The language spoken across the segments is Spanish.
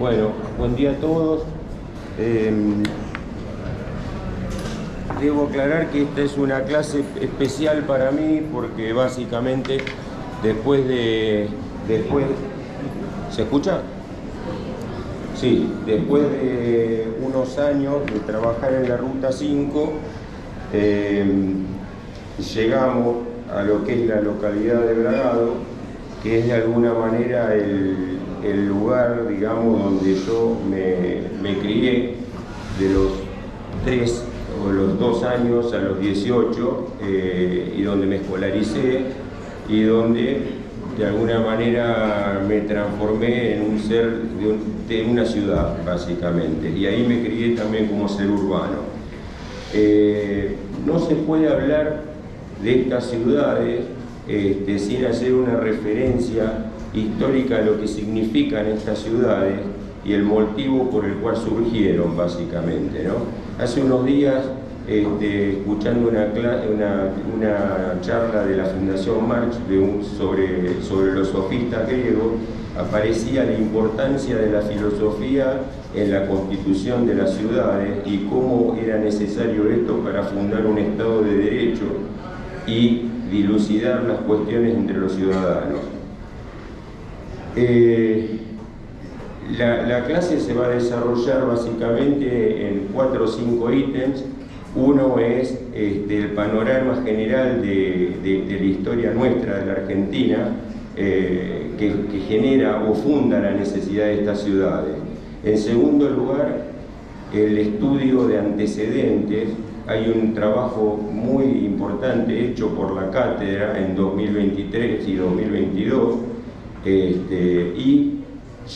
Bueno, buen día a todos. Debo aclarar que esta es una clase especial para mí porque básicamente después ¿se escucha? Sí, después de unos años de trabajar en la Ruta 5, llegamos a lo que es la localidad de Bragado, que es de alguna manera el lugar, digamos, donde yo me crié de los 3 o los 2 años a los 18, y donde me escolaricé y donde de alguna manera me transformé en un ser de una ciudad, básicamente, y ahí me crié también como ser urbano. No se puede hablar de estas ciudades sin hacer una referencia histórica a lo que significan estas ciudades y el motivo por el cual surgieron, básicamente, ¿no? Hace unos días, escuchando una charla de la Fundación Marx sobre los sofistas griegos, aparecía la importancia de la filosofía en la constitución de las ciudades y cómo era necesario esto para fundar un Estado de Derecho y dilucidar las cuestiones entre los ciudadanos. La clase se va a desarrollar básicamente en 4 o 5 ítems. Uno es el panorama general de la historia nuestra, de la Argentina, que genera o funda la necesidad de estas ciudades. En segundo lugar, el estudio de antecedentes. Hay un trabajo muy importante hecho por la cátedra en 2023 y 2022, y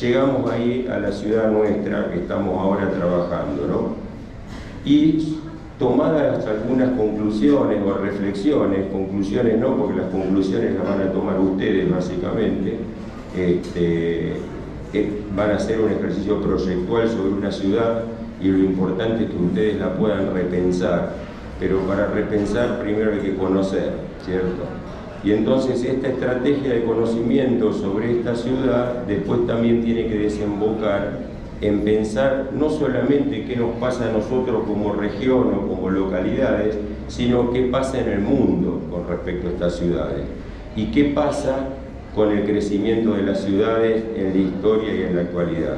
llegamos ahí a la ciudad nuestra que estamos ahora trabajando, ¿no? Y tomadas algunas conclusiones o reflexiones, conclusiones no, porque las conclusiones las van a tomar ustedes básicamente, van a hacer un ejercicio proyectual sobre una ciudad y lo importante es que ustedes la puedan repensar, pero para repensar primero hay que conocer, ¿cierto? Y entonces esta estrategia de conocimiento sobre esta ciudad después también tiene que desembocar en pensar no solamente qué nos pasa a nosotros como región o como localidades, sino qué pasa en el mundo con respecto a estas ciudades y qué pasa con el crecimiento de las ciudades en la historia y en la actualidad.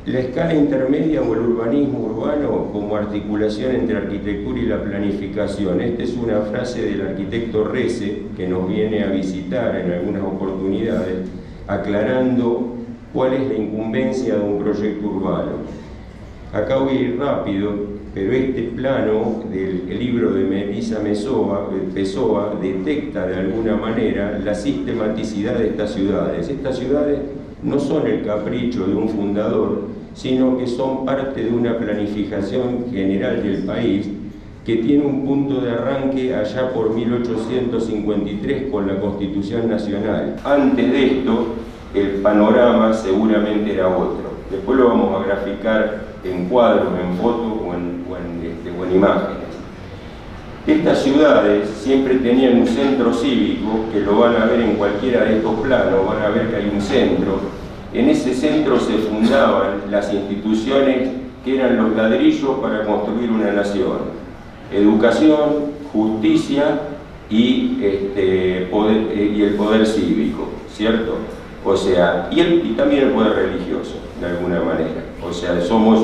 La escala intermedia o el urbanismo urbano como articulación entre arquitectura y la planificación. Esta es una frase del arquitecto Rese, que nos viene a visitar en algunas oportunidades, aclarando cuál es la incumbencia de un proyecto urbano. Acá voy a ir rápido, pero este plano del libro de Melissa Pessoa detecta de alguna manera la sistematicidad de estas ciudades. Estas ciudades no son el capricho de un fundador, sino que son parte de una planificación general del país que tiene un punto de arranque allá por 1853 con la Constitución Nacional. Antes de esto, el panorama seguramente era otro. Después lo vamos a graficar en cuadros, en fotos o en imágenes. Estas ciudades siempre tenían un centro cívico, que lo van a ver en cualquiera de estos planos, van a ver que hay un centro. En ese centro se fundaban las instituciones que eran los ladrillos para construir una nación: educación, justicia y el poder cívico, ¿cierto? O sea, y también el poder religioso, de alguna manera. O sea, somos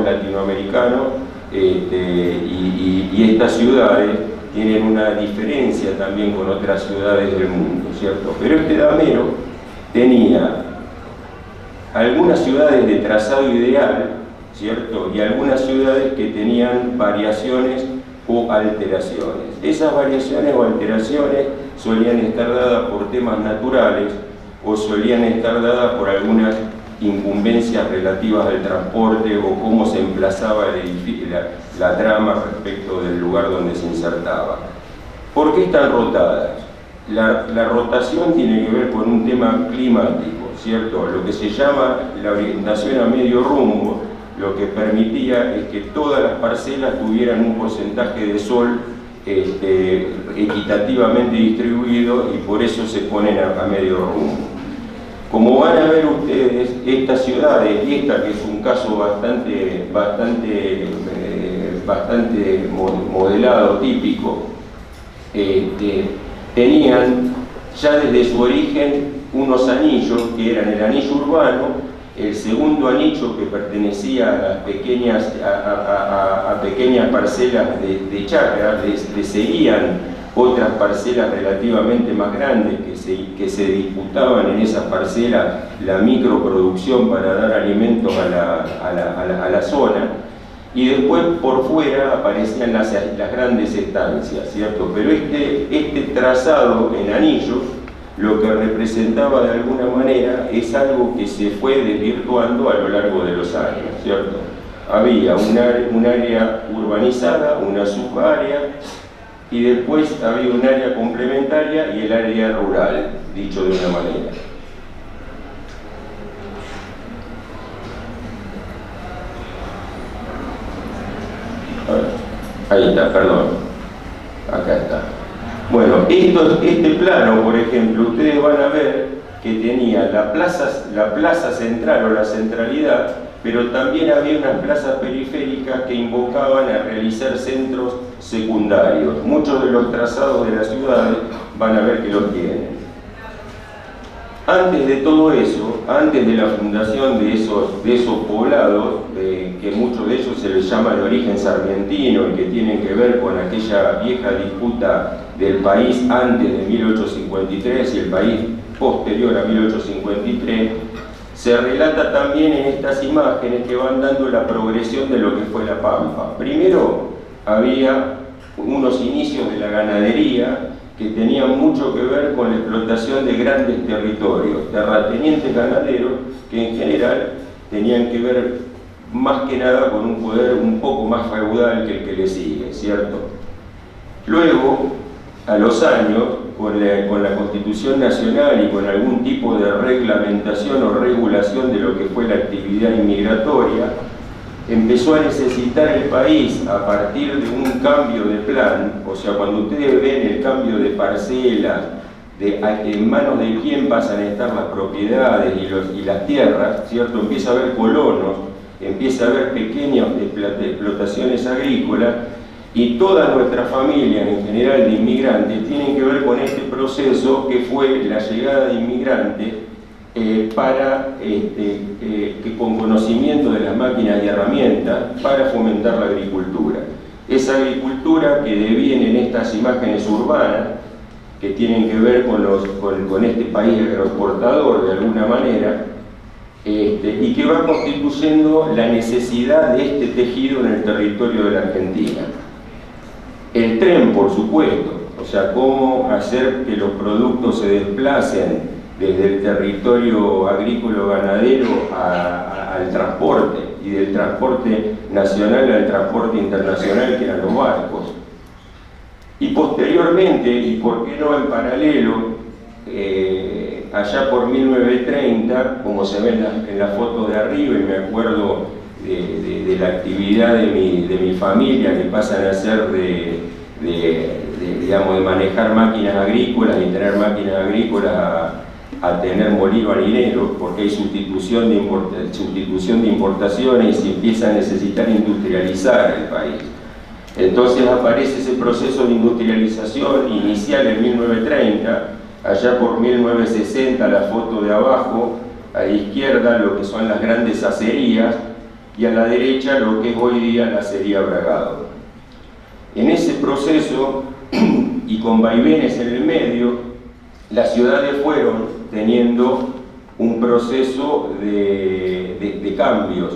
latinoamericanos, y estas ciudades tienen una diferencia también con otras ciudades del mundo, ¿cierto? Pero Damero tenía algunas ciudades de trazado ideal, ¿cierto? Y algunas ciudades que tenían variaciones o alteraciones. Esas variaciones o alteraciones solían estar dadas por temas naturales o solían estar dadas por algunas incumbencias relativas al transporte o cómo se emplazaba el edificio, la trama respecto del lugar donde se insertaba. ¿Por qué están rotadas? La rotación tiene que ver con un tema climático, ¿cierto? Lo que se llama la orientación a medio rumbo, lo que permitía es que todas las parcelas tuvieran un porcentaje de sol equitativamente distribuido y por eso se ponen a medio rumbo. Como van a ver ustedes, estas ciudades, y esta que es un caso bastante modelado, típico, tenían ya desde su origen unos anillos que eran el anillo urbano, el segundo anillo que pertenecía a las pequeñas parcelas de chacras, le seguían otras parcelas relativamente más grandes que se disputaban en esas parcelas la microproducción para dar alimentos a la zona, y después por fuera aparecían las grandes estancias, ¿cierto? Pero este trazado en anillos lo que representaba de alguna manera es algo que se fue desvirtuando a lo largo de los años, ¿cierto? Había un área urbanizada, una subárea, y después había un área complementaria y el área rural, dicho de una manera. Ahí está, perdón. Acá está. Bueno, este plano, por ejemplo, ustedes van a ver que tenía la plaza central o la centralidad, pero también había unas plazas periféricas que invocaban a realizar centros secundarios. Muchos de los trazados de las ciudades van a ver que los tienen. Antes de todo eso, antes de la fundación de esos poblados, que muchos de ellos se les llama de origen sarmientino y que tienen que ver con aquella vieja disputa del país antes de 1853 y el país posterior a 1853, se relata también en estas imágenes que van dando la progresión de lo que fue la Pampa. Primero había unos inicios de la ganadería que tenían mucho que ver con la explotación de grandes territorios, terratenientes ganaderos que en general tenían que ver más que nada con un poder un poco más feudal que el que le sigue, ¿cierto? Luego, a los años, con la Constitución Nacional y con algún tipo de reglamentación o regulación de lo que fue la actividad inmigratoria, empezó a necesitar el país, a partir de un cambio de plan, o sea, cuando ustedes ven el cambio de parcelas, en manos de quién pasan a estar las propiedades y las tierras, ¿cierto? Empieza a haber colonos, empieza a haber pequeñas explotaciones agrícolas, y todas nuestras familias en general de inmigrantes tienen que ver con este proceso que fue la llegada de inmigrantes que con conocimiento de las máquinas y herramientas para fomentar la agricultura. Esa agricultura que deviene en estas imágenes urbanas, que tienen que ver con este país agroexportador de alguna manera, y que va constituyendo la necesidad de este tejido en el territorio de la Argentina. El tren, por supuesto, o sea, cómo hacer que los productos se desplacen desde el territorio agrícola-ganadero al transporte, y del transporte nacional al transporte internacional, que eran los barcos. Y posteriormente, y por qué no en paralelo, allá por 1930, como se ve en la foto de arriba, y me acuerdo de la actividad de mi familia, que pasan a ser digamos, de manejar máquinas agrícolas y tener máquinas agrícolas a tener molino harinero, porque hay sustitución de importaciones y se empieza a necesitar industrializar el país. Entonces aparece ese proceso de industrialización inicial en 1930, allá por 1960 la foto de abajo, a la izquierda lo que son las grandes acerías y a la derecha lo que es hoy día la acería Bragado. En ese proceso y con vaivenes en el medio, las ciudades fueron teniendo un proceso de cambios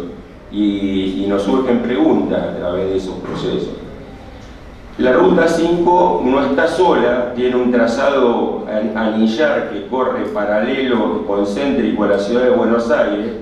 y nos surgen preguntas a través de esos procesos. La Ruta 5 no está sola, tiene un trazado anillar que corre paralelo, concéntrico a la ciudad de Buenos Aires,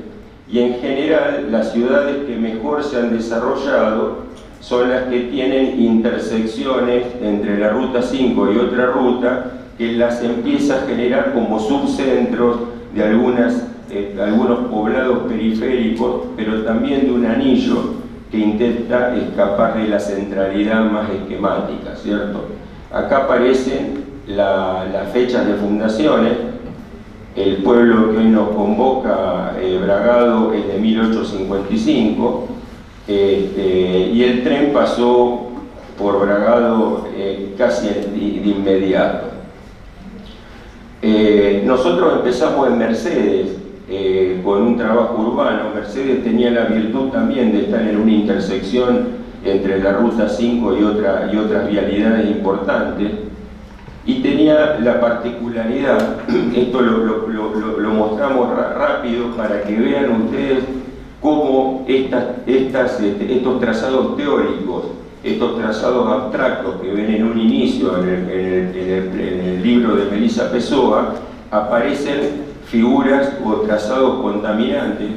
y en general las ciudades que mejor se han desarrollado son las que tienen intersecciones entre la Ruta 5 y otra ruta, que las empieza a generar como subcentros de algunos poblados periféricos, pero también de un anillo que intenta escapar de la centralidad más esquemática, ¿cierto? Acá aparecen las fechas de fundaciones, El pueblo que hoy nos convoca, Bragado, es de 1855, y el tren pasó por Bragado casi de inmediato. Nosotros empezamos en Mercedes con un trabajo urbano. Mercedes tenía la virtud también de estar en una intersección entre la Ruta 5 y otras vialidades importantes, y tenía la particularidad, esto lo mostramos rápido para que vean ustedes cómo estos trazados teóricos, estos trazados abstractos que ven en un inicio en el libro de Melissa Pessoa, aparecen figuras o trazados contaminantes,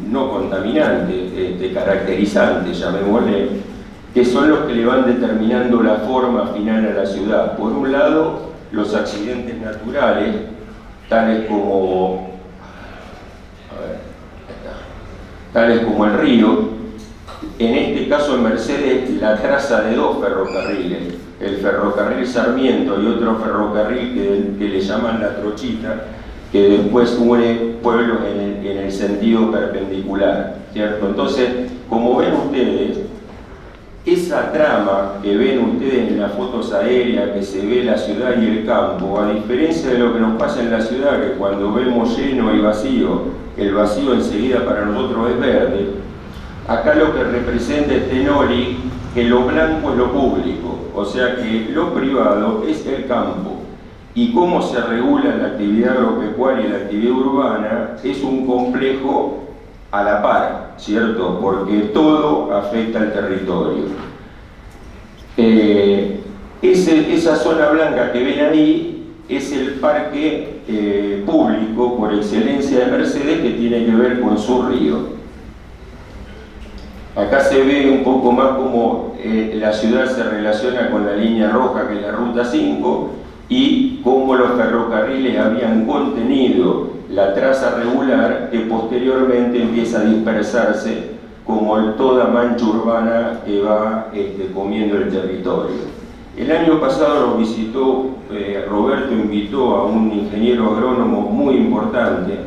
no contaminantes, caracterizantes, llamémosle, que son los que le van determinando la forma final a la ciudad. Por un lado, los accidentes naturales, tales como el río. En este caso en Mercedes, la traza de dos ferrocarriles, el ferrocarril Sarmiento y otro ferrocarril que le llaman La Trochita, que después une pueblos en el sentido perpendicular, ¿cierto? Entonces, como ven ustedes, esa trama que ven ustedes en las fotos aéreas, que se ve la ciudad y el campo, a diferencia de lo que nos pasa en la ciudad, que cuando vemos lleno y vacío, el vacío enseguida para nosotros es verde, acá lo que representa este Noli, que lo blanco es lo público, o sea que lo privado es el campo. Y cómo se regula la actividad agropecuaria y la actividad urbana es un complejo a la par, ¿cierto? Porque todo afecta al territorio. Esa zona blanca que ven ahí es el parque público por excelencia de Mercedes, que tiene que ver con su río. Acá se ve un poco más cómo la ciudad se relaciona con la línea roja, que es la Ruta 5, y cómo los ferrocarriles habían contenido la traza regular, que posteriormente empieza a dispersarse como toda mancha urbana que va comiendo el territorio. El año pasado nos visitó, Roberto invitó a un ingeniero agrónomo muy importante,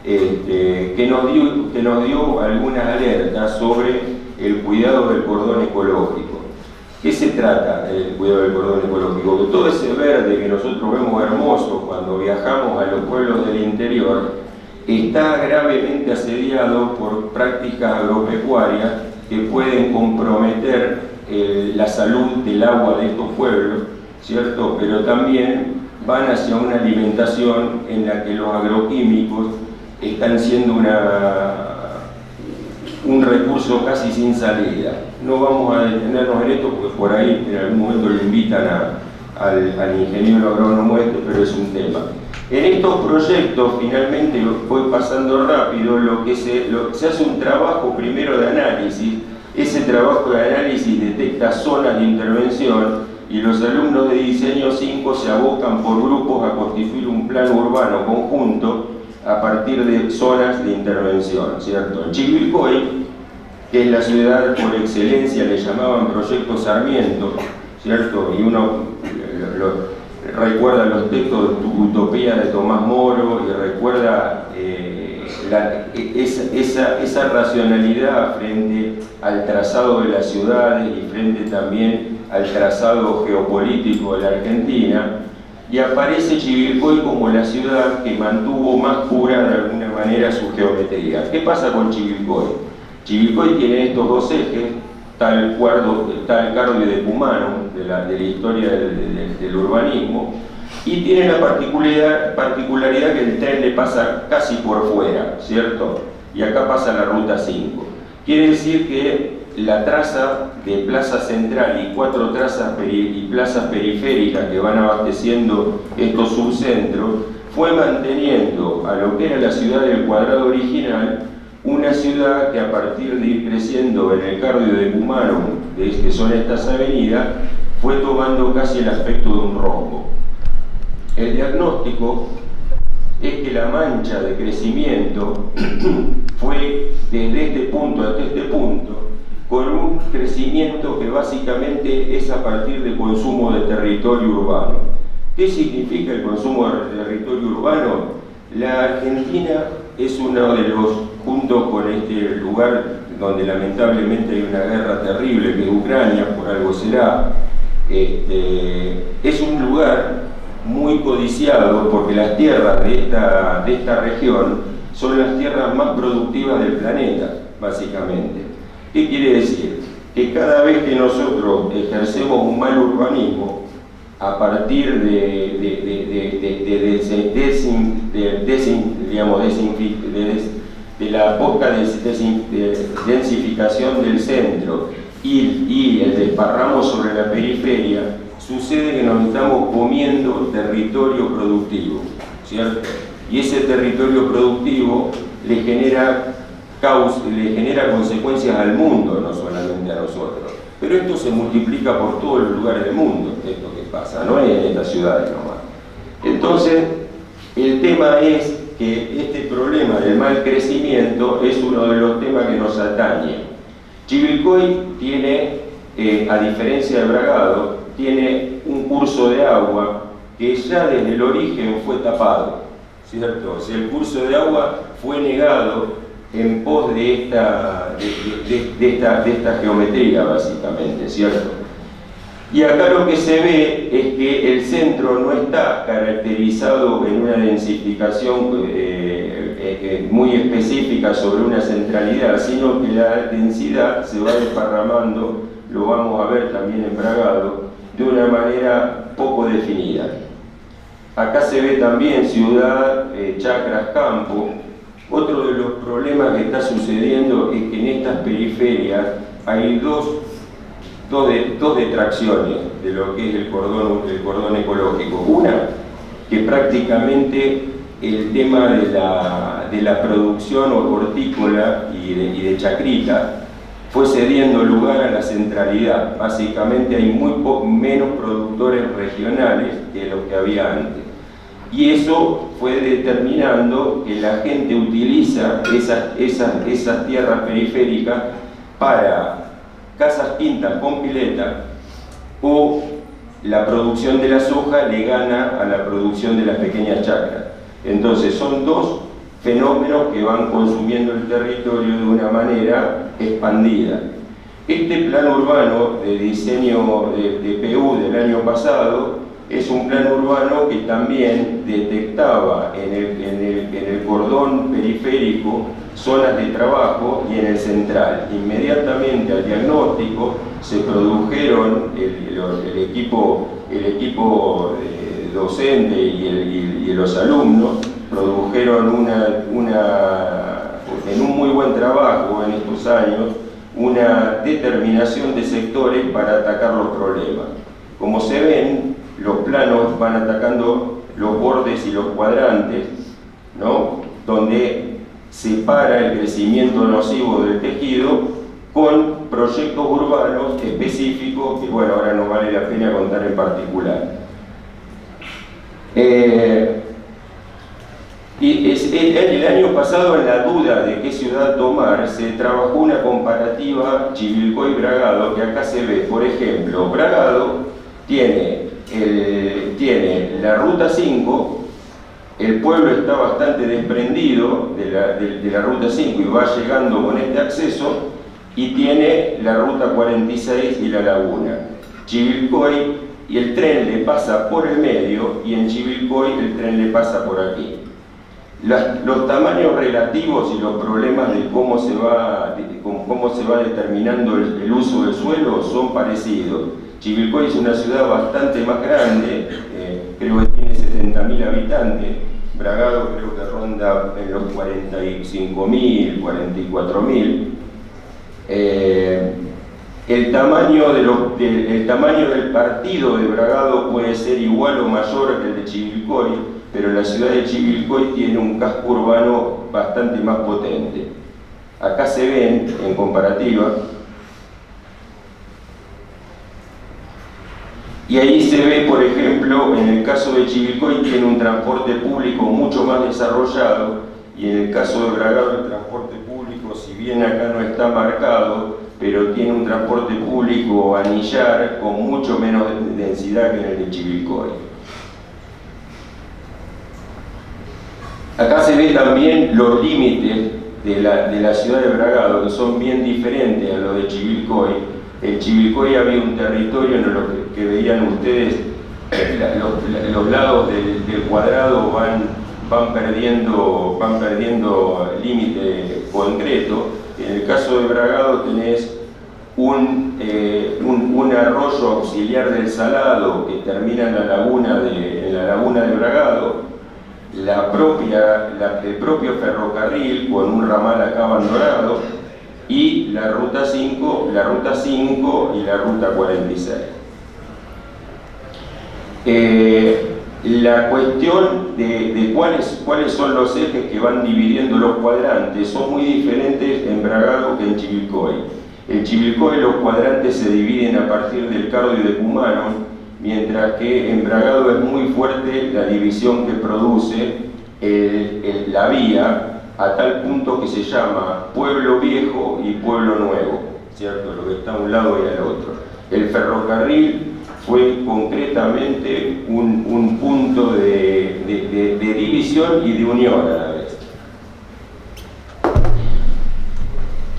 que nos dio algunas alertas sobre el cuidado del cordón ecológico. ¿Qué se trata del cuidado del cordón ecológico? Que todo ese verde que nosotros vemos hermoso cuando viajamos a los pueblos del interior está gravemente asediado por prácticas agropecuarias que pueden comprometer la salud del agua de estos pueblos, ¿cierto? Pero también van hacia una alimentación en la que los agroquímicos están siendo un recurso casi sin salida. No vamos a detenernos en esto porque por ahí en algún momento lo invitan al ingeniero agrónomo pero es un tema. En estos proyectos, finalmente, voy pasando rápido, se hace un trabajo primero de análisis. Ese trabajo de análisis detecta zonas de intervención y los alumnos de diseño 5 se abocan por grupos a constituir un plan urbano conjunto a partir de zonas de intervención, ¿cierto? En Chivilcoy, que es la ciudad por excelencia, le llamaban Proyecto Sarmiento, ¿cierto? Y uno recuerda los textos de Utopía de Tomás Moro y recuerda esa racionalidad frente al trazado de las ciudades y frente también al trazado geopolítico de la Argentina. Y aparece Chivilcoy como la ciudad que mantuvo más pura de alguna manera su geometría. ¿Qué pasa con Chivilcoy? Chivilcoy tiene estos dos ejes, tal Cardio de Cumanum, de la historia del urbanismo, y tiene la particularidad que el tren le pasa casi por fuera, ¿cierto? Y acá pasa la Ruta 5. Quiere decir que la traza de Plaza Central y 4 trazas y plazas periféricas que van abasteciendo estos subcentros fue manteniendo a lo que era la ciudad del Cuadrado original, una ciudad que a partir de ir creciendo en el Cardio de Cumanum, que son estas avenidas, fue tomando casi el aspecto de un rombo. El diagnóstico es que la mancha de crecimiento fue desde este punto hasta este punto, con un crecimiento que básicamente es a partir del consumo de territorio urbano. ¿Qué significa el consumo de territorio urbano? La Argentina es uno de los, junto con este lugar donde lamentablemente hay una guerra terrible que es Ucrania, por algo será, es un lugar muy codiciado porque las tierras de esta región son las tierras más productivas del planeta, básicamente. ¿Qué quiere decir? Que cada vez que nosotros ejercemos un mal urbanismo, a partir de la poca densificación del centro y el desparramo sobre la periferia, sucede que nos estamos comiendo territorio productivo, ¿cierto? Y ese territorio productivo le genera consecuencias al mundo, no solamente a nosotros. Pero esto se multiplica por todos los lugares del mundo, esto que pasa, no es en estas ciudades nomás. Entonces, el tema es que este problema del mal crecimiento es uno de los temas que nos atañe. Chivilcoy tiene, a diferencia de Bragado, tiene un curso de agua que ya desde el origen fue tapado, ¿cierto? O sea, el curso de agua fue negado en pos de esta geometría, básicamente, ¿cierto? Y acá lo que se ve es que el centro no está caracterizado en una densificación muy específica sobre una centralidad, sino que la densidad se va desparramando, lo vamos a ver también en Bragado, de una manera poco definida. Acá se ve también ciudad, chacras, campo. Otro de los problemas que está sucediendo es que en estas periferias hay dos detracciones de lo que es el cordón ecológico. Una, que prácticamente el tema de la producción hortícola y de chacrita fue cediendo lugar a la centralidad. Básicamente hay menos productores regionales que los que había antes. Y eso fue determinando que la gente utiliza esas tierras periféricas para casas quintas con pileta, o la producción de la soja le gana a la producción de las pequeñas chacras. Entonces son dos fenómenos que van consumiendo el territorio de una manera expandida. Este plan urbano de diseño de PU del año pasado es un plan urbano que también detectaba en el cordón periférico zonas de trabajo y en el central. Inmediatamente al diagnóstico se produjeron el equipo docente y los alumnos produjeron en un muy buen trabajo en estos años una determinación de sectores para atacar los problemas. Como se ven, los planos van atacando los bordes y los cuadrantes, ¿no? Donde separa el crecimiento nocivo del tejido con proyectos urbanos específicos que, bueno, ahora no vale la pena contar en particular. El año pasado, en la duda de qué ciudad tomar, se trabajó una comparativa Chivilcoy-Bragado, que acá se ve. Por ejemplo, Bragado tiene la ruta 5, el pueblo está bastante desprendido de la ruta 5 y va llegando con este acceso, y tiene la ruta 46 y la laguna. Chivilcoy, y el tren le pasa por el medio, y en Chivilcoy el tren le pasa por aquí. Los tamaños relativos y los problemas de cómo se va determinando el uso del suelo son parecidos. Chivilcoy es una ciudad bastante más grande, creo que tiene 70.000 habitantes. Bragado creo que ronda en los 45.000, 44.000. El tamaño del partido de Bragado puede ser igual o mayor que el de Chivilcoy, pero la ciudad de Chivilcoy tiene un casco urbano bastante más potente. Acá se ven, en comparativa, y ahí se ve, por ejemplo, en el caso de Chivilcoy tiene un transporte público mucho más desarrollado, y en el caso de Bragado el transporte público, si bien acá no está marcado, pero tiene un transporte público anillar con mucho menos densidad que en el de Chivilcoy. Acá se ve también los límites de la ciudad de Bragado, que son bien diferentes a los de Chivilcoy. En Chivilcoy había un territorio en lo que veían ustedes, los lados del cuadrado van perdiendo límite concreto. En el caso de Bragado tenés un arroyo auxiliar del Salado que termina en la laguna de Bragado, el propio ferrocarril con un ramal acá abandonado, y la ruta 5 y la ruta 46. La cuestión de cuáles son los ejes que van dividiendo los cuadrantes son muy diferentes en Bragado que en Chivilcoy. En Chivilcoy los cuadrantes se dividen a partir del Cardo y de Cumano, mientras que en Bragado es muy fuerte la división que produce la vía, a tal punto que se llama Pueblo Viejo y Pueblo Nuevo, ¿cierto? Lo que está a un lado y al otro. El ferrocarril fue concretamente un punto de división y de unión a la vez.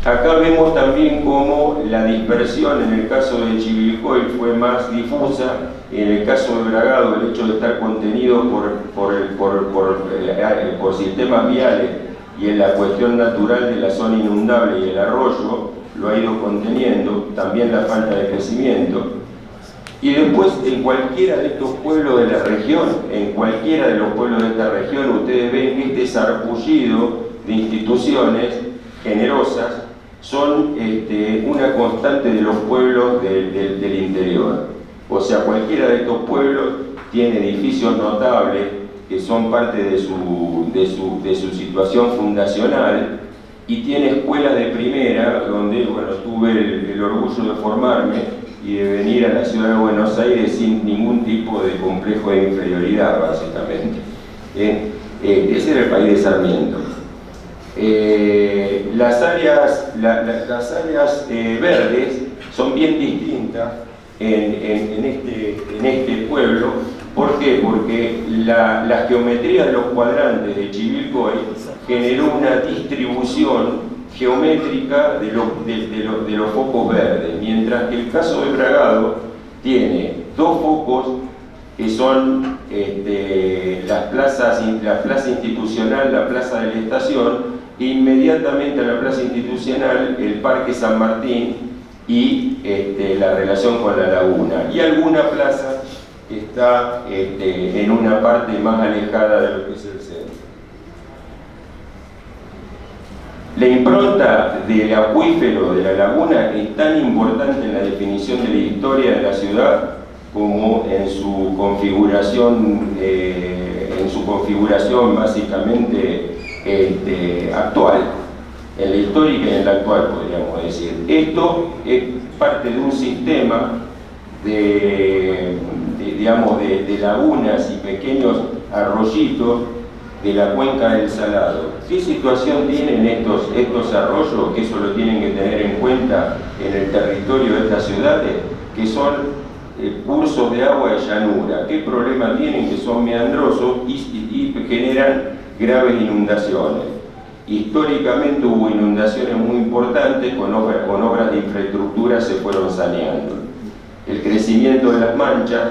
Acá vemos también cómo la dispersión en el caso de Chivilcoy fue más difusa. En el caso de Bragado, el hecho de estar contenido por sistemas viales y en la cuestión natural de la zona inundable y el arroyo, lo ha ido conteniendo, también la falta de crecimiento. Y después, en cualquiera de estos pueblos de la región, en cualquiera de los pueblos de esta región, ustedes ven que este sarpullido de instituciones generosas son una constante de los pueblos del interior. O sea, cualquiera de estos pueblos tiene edificios notables que son parte de su situación fundacional, y tiene escuelas de primera, donde tuve el orgullo de formarme y de venir a la ciudad de Buenos Aires sin ningún tipo de complejo de inferioridad, básicamente. Ese era el país de Sarmiento. Las áreas verdes son bien distintas en este pueblo. ¿Por qué? Porque la geometría de los cuadrantes de Chivilcoy generó una distribución geométrica de los focos verdes, mientras que el caso de Bragado tiene dos focos que son la plaza institucional, la plaza de la estación, e inmediatamente a la plaza institucional el Parque San Martín y la relación con la laguna, y alguna plaza que está en una parte más alejada de lo que es el centro. La impronta del acuífero de la laguna es tan importante en la definición de la historia de la ciudad como en su configuración básicamente actual, en la histórica y en la actual, podríamos decir. Esto es parte de un sistema de lagunas y pequeños arroyitos de la cuenca del Salado. ¿Qué situación tienen estos arroyos? Que eso lo tienen que tener en cuenta en el territorio de estas ciudades, que son cursos de agua de llanura. ¿Qué problema tienen? Que son meandrosos y generan graves inundaciones. Históricamente hubo inundaciones muy importantes, con obras de infraestructura se fueron saneando. El crecimiento de las manchas,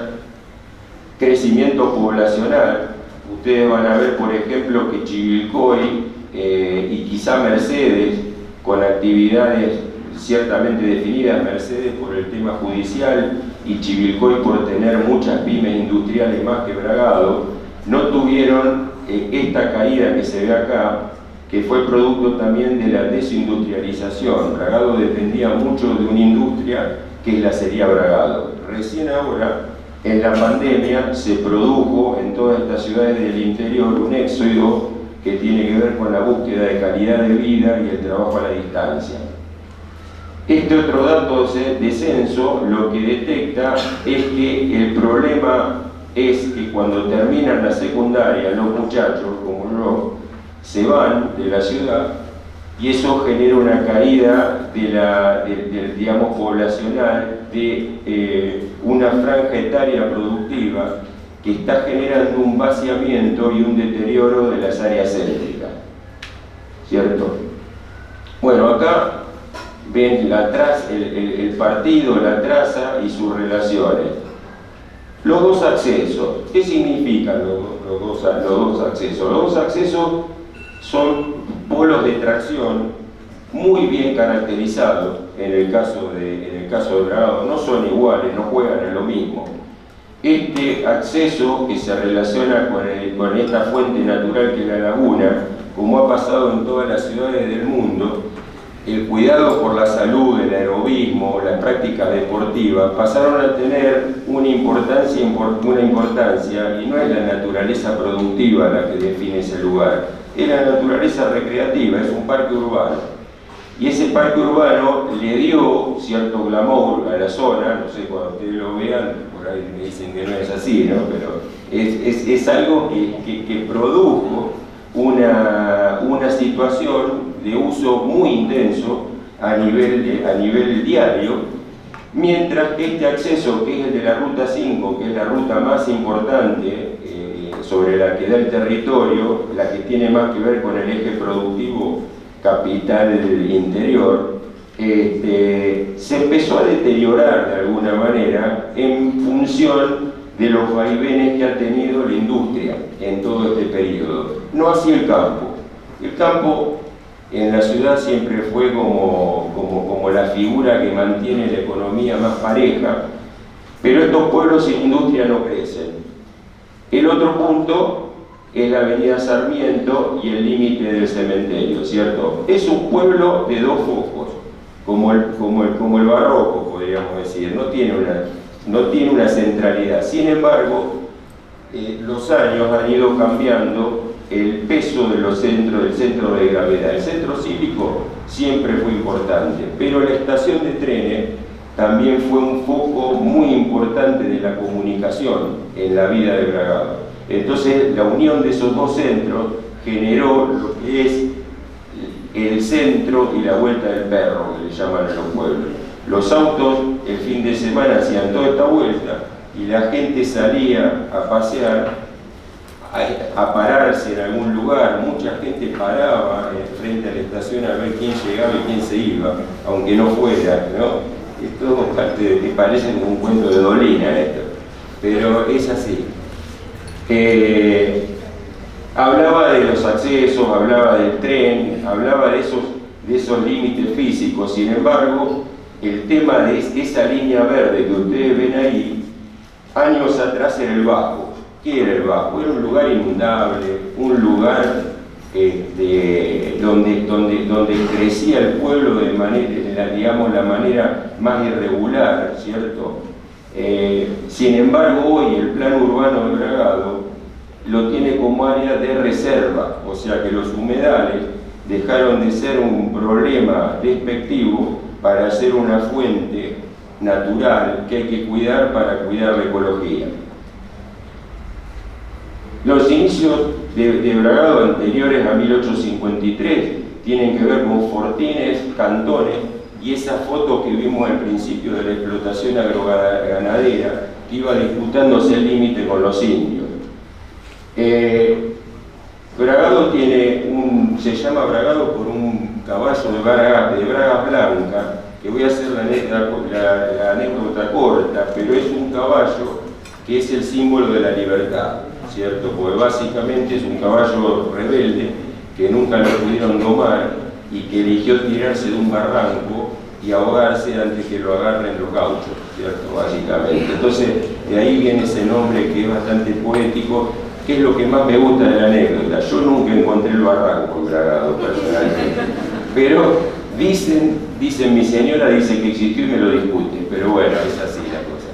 crecimiento poblacional. Ustedes van a ver, por ejemplo, que Chivilcoy y quizá Mercedes, con actividades ciertamente definidas, Mercedes por el tema judicial y Chivilcoy por tener muchas pymes industriales más que Bragado, no tuvieron esta caída que se ve acá, que fue producto también de la desindustrialización. Bragado dependía mucho de una industria que es la acería Bragado. Recién ahora, en la pandemia, se produjo en todas estas ciudades del interior un éxodo que tiene que ver con la búsqueda de calidad de vida y el trabajo a la distancia. Este otro dato de censo lo que detecta es que el problema es que cuando terminan la secundaria, los muchachos, como yo, se van de la ciudad, y eso genera una caída poblacional de una franja etaria productiva que está generando un vaciamiento y un deterioro de las áreas céntricas, ¿cierto? Bueno, acá ven el partido, la traza y sus relaciones. Los dos accesos. ¿Qué significan los dos accesos? Los dos accesos son polos de tracción muy bien caracterizados. En el caso de Bragado no son iguales, no juegan en lo mismo. Este acceso que se relaciona con esta fuente natural que es la laguna, como ha pasado en todas las ciudades del mundo, el cuidado por la salud, el aerobismo, las prácticas deportivas pasaron a tener una importancia, y no es la naturaleza productiva la que define ese lugar, es la naturaleza recreativa, es un parque urbano. Y ese parque urbano le dio cierto glamour a la zona, no sé, cuando ustedes lo vean, por ahí me dicen que no es así, ¿no? Pero es algo que produjo una situación de uso muy intenso a nivel diario, mientras que este acceso, que es el de la Ruta 5, que es la ruta más importante sobre la que da el territorio, la que tiene más que ver con el eje productivo capital interior, se empezó a deteriorar de alguna manera en función de los vaivenes que ha tenido la industria en todo este periodo. No así el campo. El campo en la ciudad siempre fue como la figura que mantiene la economía más pareja, pero estos pueblos sin industria no crecen. El otro punto es la avenida Sarmiento y el límite del cementerio, ¿cierto? Es un pueblo de dos focos, como el barroco, podríamos decir, no tiene una centralidad. Sin embargo, los años han ido cambiando el peso de del centro de gravedad. El centro cívico siempre fue importante, pero la estación de trenes también fue un foco muy importante de la comunicación en la vida de Bragado. Entonces, la unión de esos dos centros generó lo que es el centro y la vuelta del perro, que le llaman a los pueblos. Los autos el fin de semana hacían toda esta vuelta y la gente salía a pasear, a pararse en algún lugar. Mucha gente paraba frente a la estación a ver quién llegaba y quién se iba, aunque no fuera, ¿no? Esto que parece como un cuento de Dolina esto, pero es así. Hablaba de los accesos, hablaba del tren, hablaba de esos límites físicos. Sin embargo, el tema de esa línea verde que ustedes ven ahí, años atrás era el Bajo. ¿Qué era el Bajo? Era un lugar inundable, un lugar donde crecía el pueblo de la manera más irregular, ¿cierto? Sin embargo, hoy el plan urbano de Bragado lo tiene como área de reserva, o sea que los humedales dejaron de ser un problema despectivo para ser una fuente natural que hay que cuidar para cuidar la ecología. Los inicios de Bragado anteriores a 1853 tienen que ver con fortines, cantones, y esa foto que vimos al principio de la explotación agroganadera, que iba disputándose el límite con los indios. Bragado se llama Bragado por un caballo de Braga Blanca, que voy a hacer la anécdota corta, pero es un caballo que es el símbolo de la libertad, ¿cierto? Porque básicamente es un caballo rebelde que nunca lo pudieron domar y que eligió tirarse de un barranco y ahogarse antes que lo agarren los gauchos, ¿cierto? Básicamente. Entonces, de ahí viene ese nombre que es bastante poético, que es lo que más me gusta de la anécdota. Yo nunca encontré el barranco en Bragado, personalmente. Pero dicen mi señora dice que existió y me lo discute, pero bueno, es así la cosa.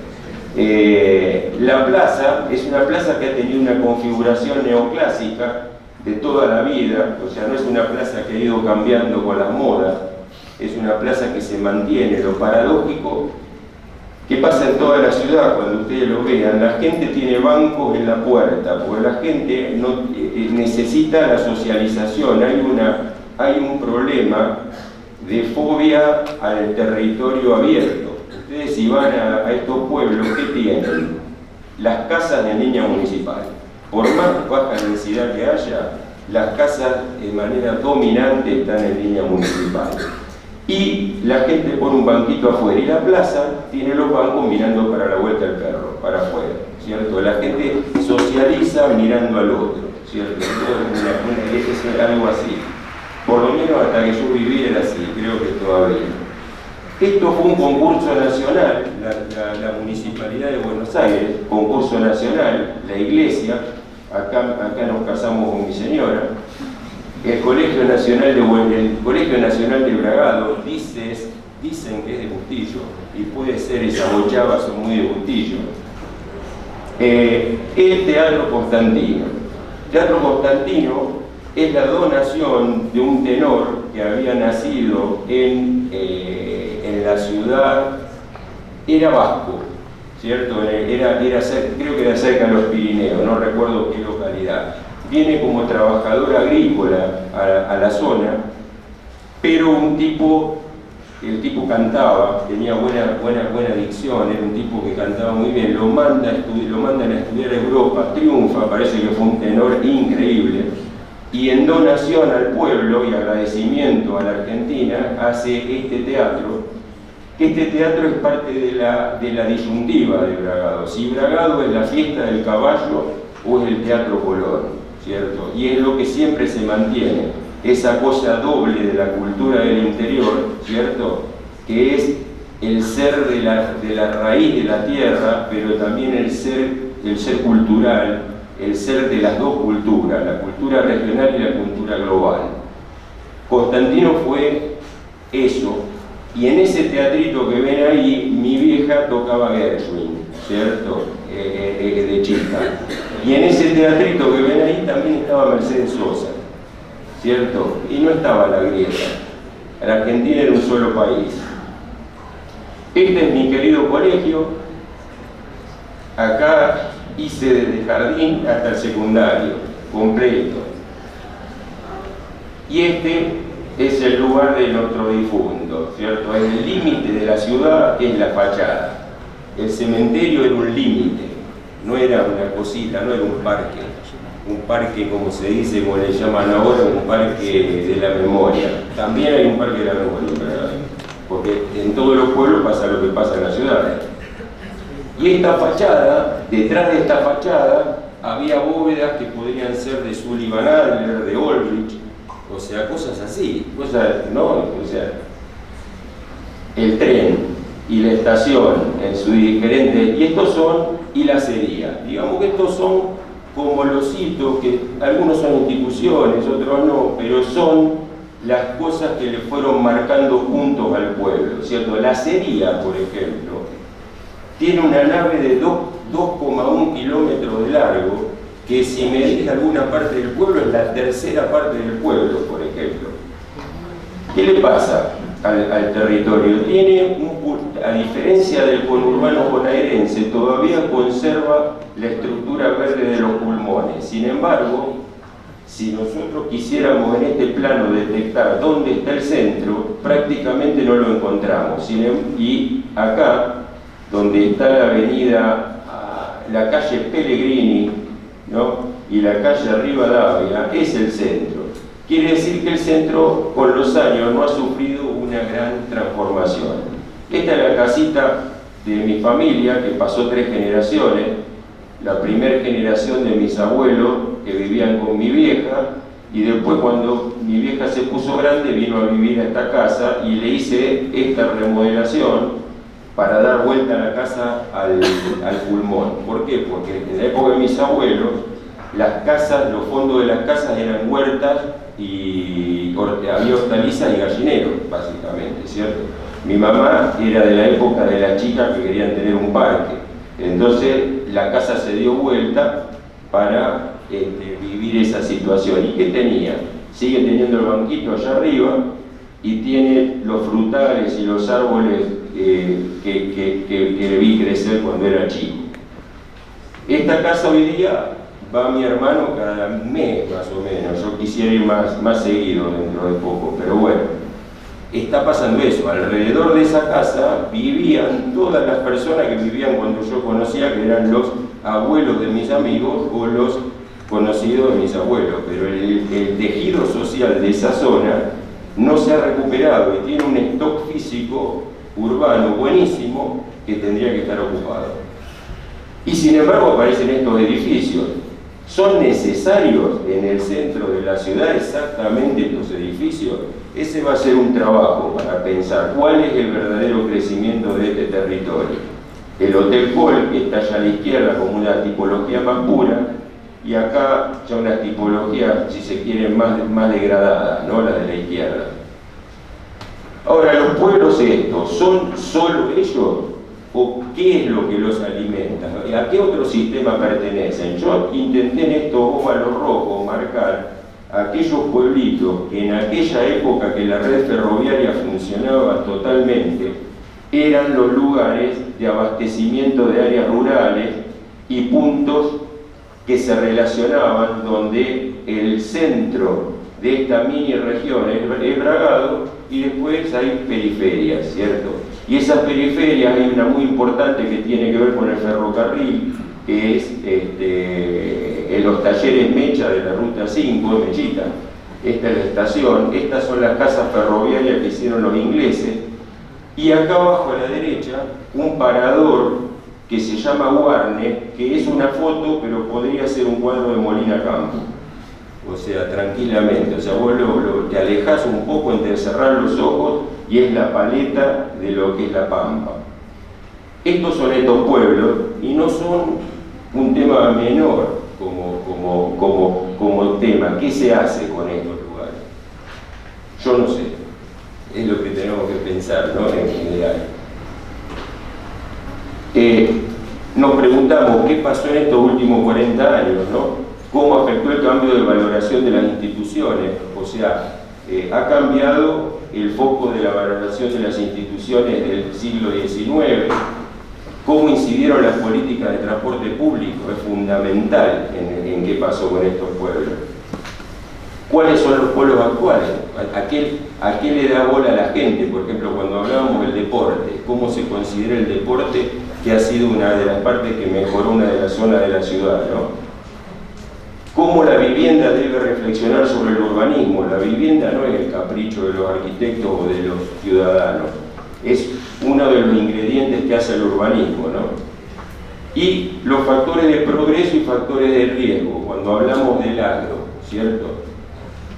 La plaza es una plaza que ha tenido una configuración neoclásica de toda la vida, o sea, no es una plaza que ha ido cambiando con las modas, es una plaza que se mantiene. Lo paradójico que pasa en toda la ciudad, cuando ustedes lo vean, la gente tiene bancos en la puerta, porque la gente necesita la socialización. Hay un problema de fobia al territorio abierto. Ustedes si van a estos pueblos, ¿qué tienen? las casas en línea municipal. Por más baja densidad que haya, las casas de manera dominante están en línea municipal. Y la gente pone un banquito afuera y la plaza tiene los bancos mirando para la vuelta del perro, para afuera, ¿cierto? La gente socializa mirando al otro, ¿cierto? Es algo así. Por lo menos hasta que yo viví era así, creo que todavía. Esto fue un concurso nacional, la Municipalidad de Buenos Aires, concurso nacional, la iglesia, acá nos casamos con mi señora. El Colegio Nacional de Bragado dicen que es de Bustillo, y puede ser, esas ochavas son muy de Bustillo. El Teatro Constantino. Teatro Constantino es la donación de un tenor que había nacido en la ciudad, era vasco, ¿cierto? Creo que era cerca de los Pirineos, no recuerdo qué localidad. Viene como trabajador agrícola a la zona, pero el tipo cantaba, tenía buena dicción, era un tipo que cantaba muy bien, lo mandan a estudiar a Europa, triunfa, parece que fue un tenor increíble, y en donación al pueblo y agradecimiento a la Argentina hace este teatro, que este teatro es parte de la disyuntiva de Bragado. Si Bragado es la fiesta del caballo o es el Teatro Colón, ¿cierto? Y es lo que siempre se mantiene, esa cosa doble de la cultura del interior, ¿cierto? Que es el ser de la raíz de la tierra, pero también el ser cultural, el ser de las dos culturas, la cultura regional y la cultura global. Constantino fue eso, y en ese teatrito que ven ahí, mi vieja tocaba Gershwin, ¿cierto? De chica. Y en ese teatrito que ven ahí también estaba Mercedes Sosa, ¿cierto? Y no estaba la grieta. La Argentina era un solo país. Este es mi querido colegio. Acá hice desde jardín hasta el secundario, completo. Y este es el lugar de nuestro difunto, ¿cierto? En el límite de la ciudad es la fachada. El cementerio era un límite, no era una cosita, no era un parque como se dice, como le llaman ahora, un parque de la memoria. También hay un parque de la memoria, ¿verdad? Porque en todos los pueblos pasa lo que pasa en las ciudades. Y esta fachada, detrás de esta fachada, había bóvedas que podrían ser de Sullivan Adler, de Olrich, o sea, cosas así, cosas, ¿no? O sea, el tren y la estación en su diferente, y estos son hilacería. Digamos que estos son como los hitos, que algunos son instituciones, otros no, pero son las cosas que le fueron marcando juntos al pueblo, ¿cierto? La acería, por ejemplo, tiene una nave de 2,1 kilómetros de largo, que si medís alguna parte del pueblo es la tercera parte del pueblo, por ejemplo. ¿Qué le pasa al territorio? A diferencia del conurbano bonaerense, todavía conserva la estructura verde de los pulmones. Sin embargo, si nosotros quisiéramos en este plano detectar dónde está el centro, prácticamente no lo encontramos. Y acá, donde está la avenida, la calle Pellegrini, ¿no? Y la calle Rivadavia, es el centro. Quiere decir que el centro con los años no ha sufrido una gran transformación. Esta es la casita de mi familia, que pasó 3 generaciones. La primera generación de mis abuelos que vivían con mi vieja, y después cuando mi vieja se puso grande vino a vivir a esta casa y le hice esta remodelación para dar vuelta a la casa al pulmón. ¿Por qué? Porque en la época de mis abuelos, las casas, los fondos de las casas eran huertas y había hortalizas y gallineros, básicamente, ¿cierto? Mi mamá era de la época de las chicas que querían tener un parque. Entonces la casa se dio vuelta para vivir esa situación. ¿Y qué tenía? Sigue teniendo el banquito allá arriba y tiene los frutales y los árboles que vi crecer cuando era chico. Esta casa hoy día va mi hermano cada mes más o menos. Yo quisiera ir más seguido dentro de poco, pero bueno. Está pasando eso. Alrededor de esa casa vivían todas las personas que vivían cuando yo conocía, que eran los abuelos de mis amigos o los conocidos de mis abuelos, pero el tejido social de esa zona no se ha recuperado y tiene un stock físico urbano buenísimo que tendría que estar ocupado. Y sin embargo aparecen estos edificios. ¿Son necesarios en el centro de la ciudad exactamente estos edificios? Ese va a ser un trabajo para pensar cuál es el verdadero crecimiento de este territorio. El Hotel Col, que está allá a la izquierda como una tipología más pura, y acá ya una tipología, si se quiere, más degradada, ¿no? La de la izquierda. Ahora, los pueblos estos, ¿son solo ellos? ¿O qué es lo que los alimenta? ¿A qué otro sistema pertenecen? Yo intenté en estos óvalos rojos marcar aquellos pueblitos que en aquella época que la red ferroviaria funcionaba totalmente, eran los lugares de abastecimiento de áreas rurales y puntos que se relacionaban donde el centro de esta mini región es Bragado y después hay periferias, ¿cierto? Y esas periferias hay una muy importante que tiene que ver con el ferrocarril, que es en los talleres Mecha de la Ruta 5, Mechita. Esta es la estación, estas son las casas ferroviarias que hicieron los ingleses, y acá abajo a la derecha un parador que se llama Warne, que es una foto pero podría ser un cuadro de Molina Campo. O sea, tranquilamente, o sea, vos te alejás un poco entre cerrar los ojos y es la paleta de lo que es la Pampa. Estos son estos pueblos y no son un tema menor como tema. ¿Qué se hace con estos lugares? Yo no sé, es lo que tenemos que pensar, ¿no? En general. Nos preguntamos qué pasó en estos últimos 40 años, ¿no? ¿Cómo afectó el cambio de valoración de las instituciones? O sea, ha cambiado el foco de la valoración de las instituciones del siglo XIX. ¿Cómo incidieron las políticas de transporte público? Es fundamental en qué pasó con estos pueblos. ¿Cuáles son los pueblos actuales? ¿A qué le da bola a la gente? Por ejemplo, cuando hablábamos del deporte, ¿cómo se considera el deporte que ha sido una de las partes que mejoró una de las zonas de la ciudad, ¿no? ¿Cómo la vivienda debe reflexionar sobre el urbanismo? La vivienda no es el capricho de los arquitectos o de los ciudadanos, es uno de los ingredientes que hace el urbanismo, ¿no? Y los factores de progreso y factores de riesgo, cuando hablamos del agro, ¿cierto?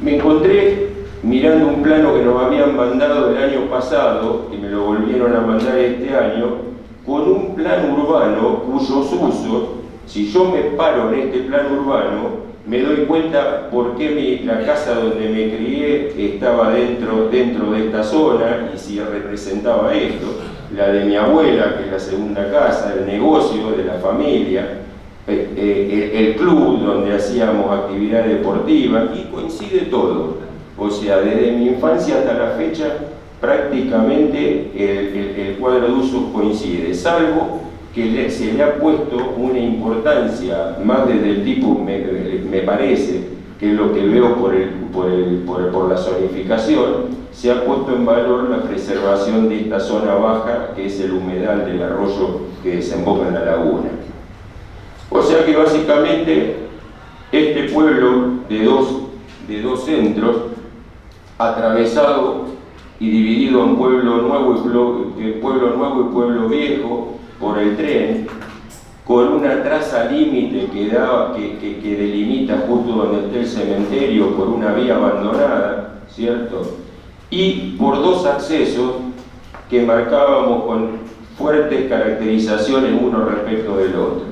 Me encontré mirando un plano que nos habían mandado el año pasado, y me lo volvieron a mandar este año, con un plan urbano cuyos usos, si yo me paro en este plan urbano, me doy cuenta por qué la casa donde me crié estaba dentro de esta zona y si representaba esto, la de mi abuela, que es la segunda casa, el negocio de la familia, el club donde hacíamos actividad deportiva, y coincide todo. O sea, desde mi infancia hasta la fecha, prácticamente el cuadro de usos coincide, salvo que se le ha puesto una importancia más desde el tipo, me parece, que es lo que veo por la zonificación, se ha puesto en valor la preservación de esta zona baja, que es el humedal del arroyo que desemboca en la laguna. O sea que básicamente este pueblo de dos centros, atravesado y dividido en pueblo nuevo y pueblo viejo por el tren, con una traza límite que delimita justo donde está el cementerio por una vía abandonada, ¿cierto? Y por dos accesos que marcábamos con fuertes caracterizaciones uno respecto del otro.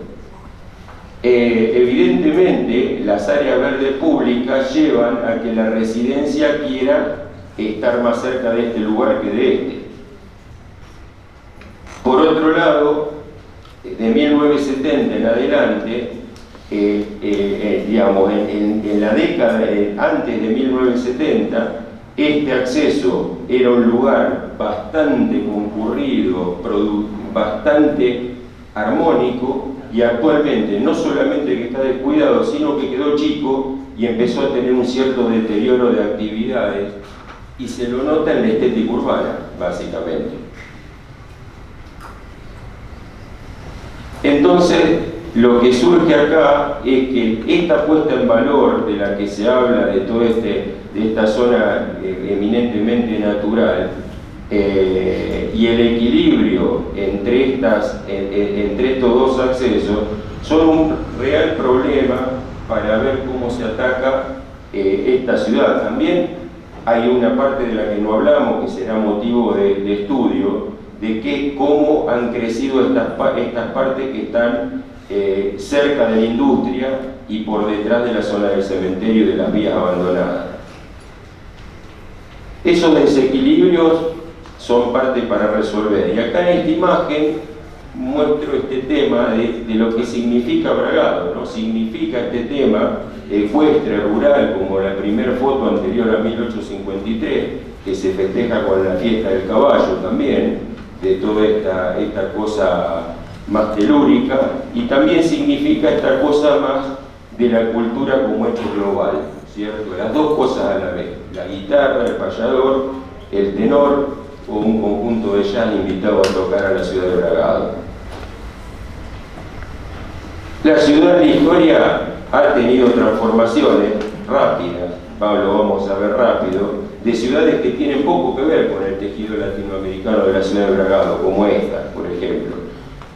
Evidentemente, las áreas verdes públicas llevan a que la residencia quiera estar más cerca de este lugar que de este. Por otro lado, de 1970 en adelante, digamos, en la década antes de 1970, este acceso era un lugar bastante concurrido, bastante armónico, y actualmente no solamente que está descuidado, sino que quedó chico y empezó a tener un cierto deterioro de actividades, y se lo nota en la estética urbana, básicamente. Entonces, lo que surge acá es que esta puesta en valor de la que se habla, de todo de esta zona eminentemente natural, y el equilibrio entre estos dos accesos son un real problema para ver cómo se ataca esta ciudad. También hay una parte de la que no hablamos, que será motivo de estudio, de cómo han crecido estas partes que están cerca de la industria y por detrás de la zona del cementerio y de las vías abandonadas. Esos desequilibrios son parte para resolver. Y acá en esta imagen muestro este tema de lo que significa Bragado, ¿no? Significa este tema ecuestre, rural, como la primera foto anterior a 1853, que se festeja con la fiesta del caballo también, de toda esta cosa más telúrica, y también significa esta cosa más de la cultura como hecho global, ¿cierto? Las dos cosas a la vez, la guitarra, el payador, el tenor, o un conjunto de jazz invitado a tocar a la ciudad de Bragado. La ciudad de Historia ha tenido transformaciones rápidas, lo vamos a ver rápido, de ciudades que tienen poco que ver con el tejido latinoamericano de la ciudad de Bragado, como esta, por ejemplo.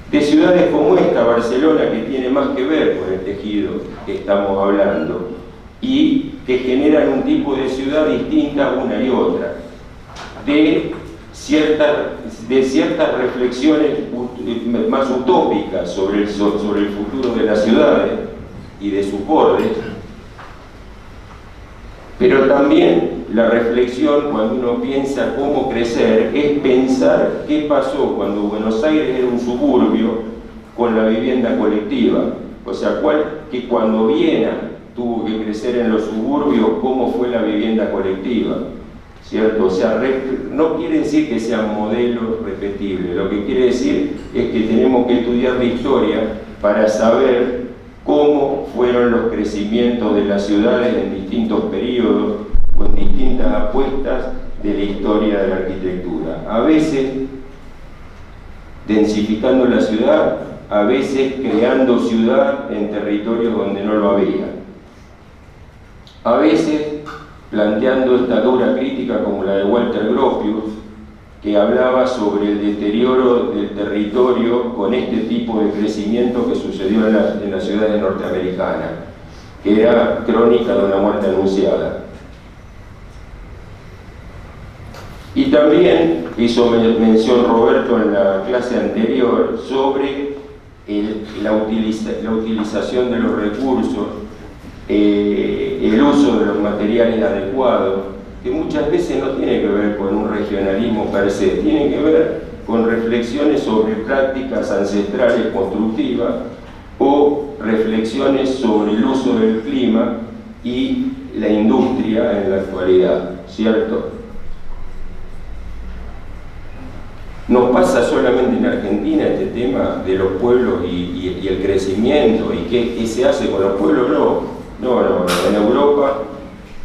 De ciudades como esta, Barcelona, que tiene más que ver con el tejido que estamos hablando, y que generan un tipo de ciudad distinta una y otra. De ciertas reflexiones más utópicas sobre el futuro de las ciudades y de sus bordes, pero también la reflexión, cuando uno piensa cómo crecer, es pensar qué pasó cuando Buenos Aires era un suburbio con la vivienda colectiva. O sea, que cuando Viena tuvo que crecer en los suburbios, cómo fue la vivienda colectiva, ¿cierto? O sea, no quiere decir que sean modelos repetibles, lo que quiere decir es que tenemos que estudiar la historia para saber cómo fueron los crecimientos de las ciudades en distintos periodos o en distintas apuestas de la historia de la arquitectura. A veces densificando la ciudad, a veces creando ciudad en territorios donde no lo había. A veces planteando esta dura crítica como la de Walter Gropius, que hablaba sobre el deterioro del territorio con este tipo de crecimiento que sucedió en las ciudades norteamericanas, que era crónica de una muerte anunciada. Y también hizo mención Roberto en la clase anterior sobre la utilización de los recursos, el uso de los materiales adecuados, que muchas veces no tiene que ver con un regionalismo per se, tiene que ver con reflexiones sobre prácticas ancestrales constructivas o reflexiones sobre el uso del clima y la industria en la actualidad, ¿cierto? ¿Nos pasa solamente en Argentina este tema de los pueblos y el crecimiento y qué se hace con los pueblos? No, en Europa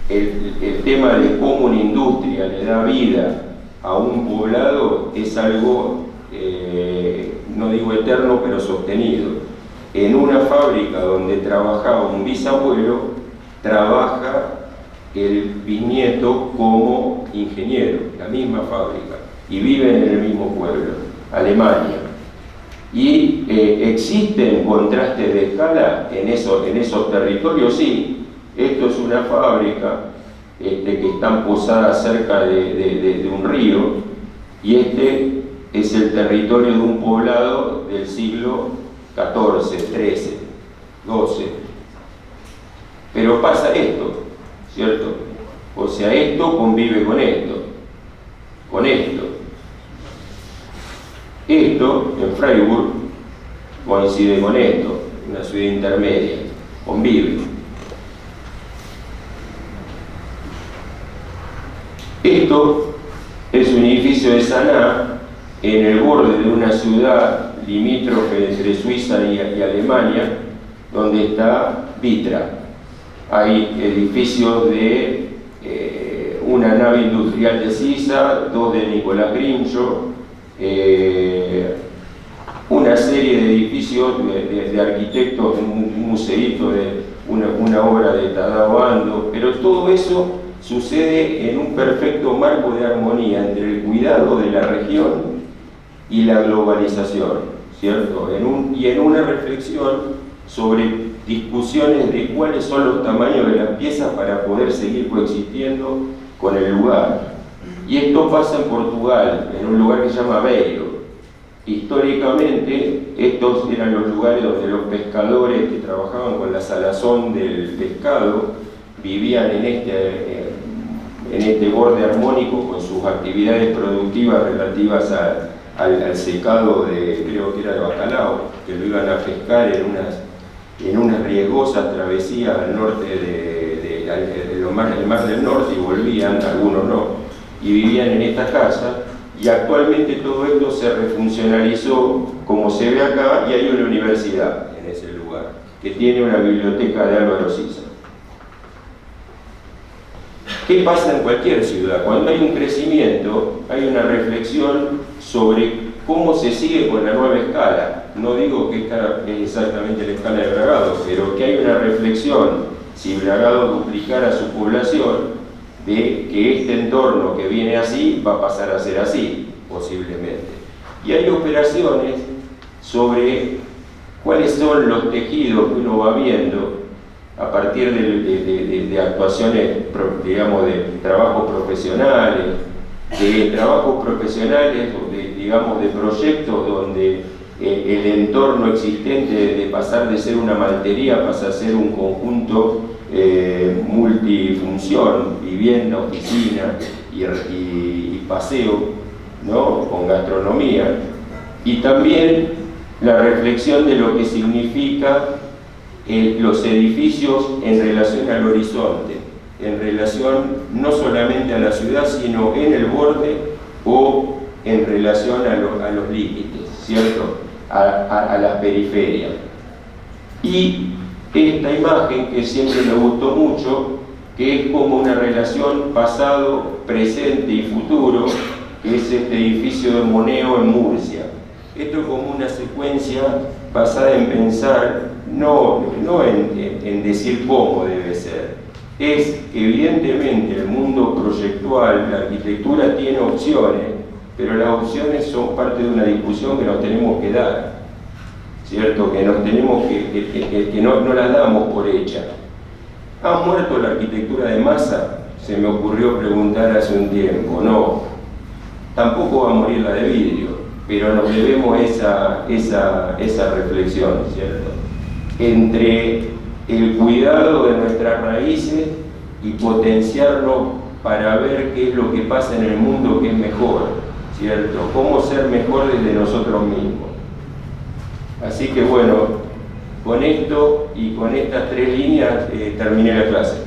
el tema de cómo una industria le da vida a un poblado es algo, no digo eterno, pero sostenido. En una fábrica donde trabajaba un bisabuelo, trabaja el bisnieto como ingeniero, la misma fábrica, y viven en el mismo pueblo, Alemania. Y existen contrastes de escala en esos territorios, sí. Esto es una fábrica que está posada cerca de un río, y este es el territorio de un poblado del siglo XIV, XIII, XII. Pero pasa esto, ¿cierto? O sea, esto convive con esto, con esto. Esto, en Freiburg, coincide con esto, una ciudad intermedia, convive. Esto es un edificio de Saná en el borde de una ciudad limítrofe entre Suiza y Alemania, donde está Vitra. Hay edificios de una nave industrial de Sisa, dos de Nicolás Grimshaw, una serie de edificios de arquitectos, un museíto de una obra de Tadao Ando, pero todo eso sucede en un perfecto marco de armonía entre el cuidado de la región y la globalización, ¿cierto? Y en una reflexión sobre discusiones de cuáles son los tamaños de las piezas para poder seguir coexistiendo con el lugar. Y esto pasa en Portugal, en un lugar que se llama Beiro. Históricamente, estos eran los lugares donde los pescadores que trabajaban con la salazón del pescado vivían en este borde armónico con sus actividades productivas relativas al secado de, creo que era de bacalao, que lo iban a pescar en unas riesgosas travesías al norte del mar del Norte, y volvían, algunos no, y vivían en esta casa. Y actualmente todo esto se refuncionalizó, como se ve acá, y hay una universidad en ese lugar, que tiene una biblioteca de Álvaro Siza. ¿Qué pasa en cualquier ciudad? Cuando hay un crecimiento, hay una reflexión sobre cómo se sigue con la nueva escala. No digo que esta es exactamente la escala de Bragado, pero que hay una reflexión, si Bragado duplicara su población, de que este entorno que viene así va a pasar a ser así, posiblemente. Y hay operaciones sobre cuáles son los tejidos que uno va viendo a partir de actuaciones, digamos, de trabajos profesionales, o de proyectos donde el entorno existente, de pasar de ser una maltería, pasa a ser un conjunto multifunción, vivienda, oficina y paseo, ¿no?, con gastronomía. Y también la reflexión de lo que significa los edificios en relación al horizonte, en relación no solamente a la ciudad, sino en el borde o en relación a los límites, ¿cierto?, a las periferias. Y esta imagen que siempre me gustó mucho, que es como una relación pasado, presente y futuro, que es este edificio de Moneo en Murcia. Esto es como una secuencia basada en pensar, no en decir cómo debe ser. Es que evidentemente el mundo proyectual, la arquitectura tiene opciones, pero las opciones son parte de una discusión que nos tenemos que dar, ¿cierto? Que nos tenemos que no las damos por hecha. ¿Ha muerto la arquitectura de masa? Se me ocurrió preguntar hace un tiempo. No, tampoco va a morir la de vidrio, pero nos debemos esa reflexión, ¿cierto?, entre el cuidado de nuestras raíces y potenciarlo para ver qué es lo que pasa en el mundo que es mejor, ¿cierto? Cómo ser mejor desde nosotros mismos. Así que bueno, con esto y con estas tres líneas terminé la clase.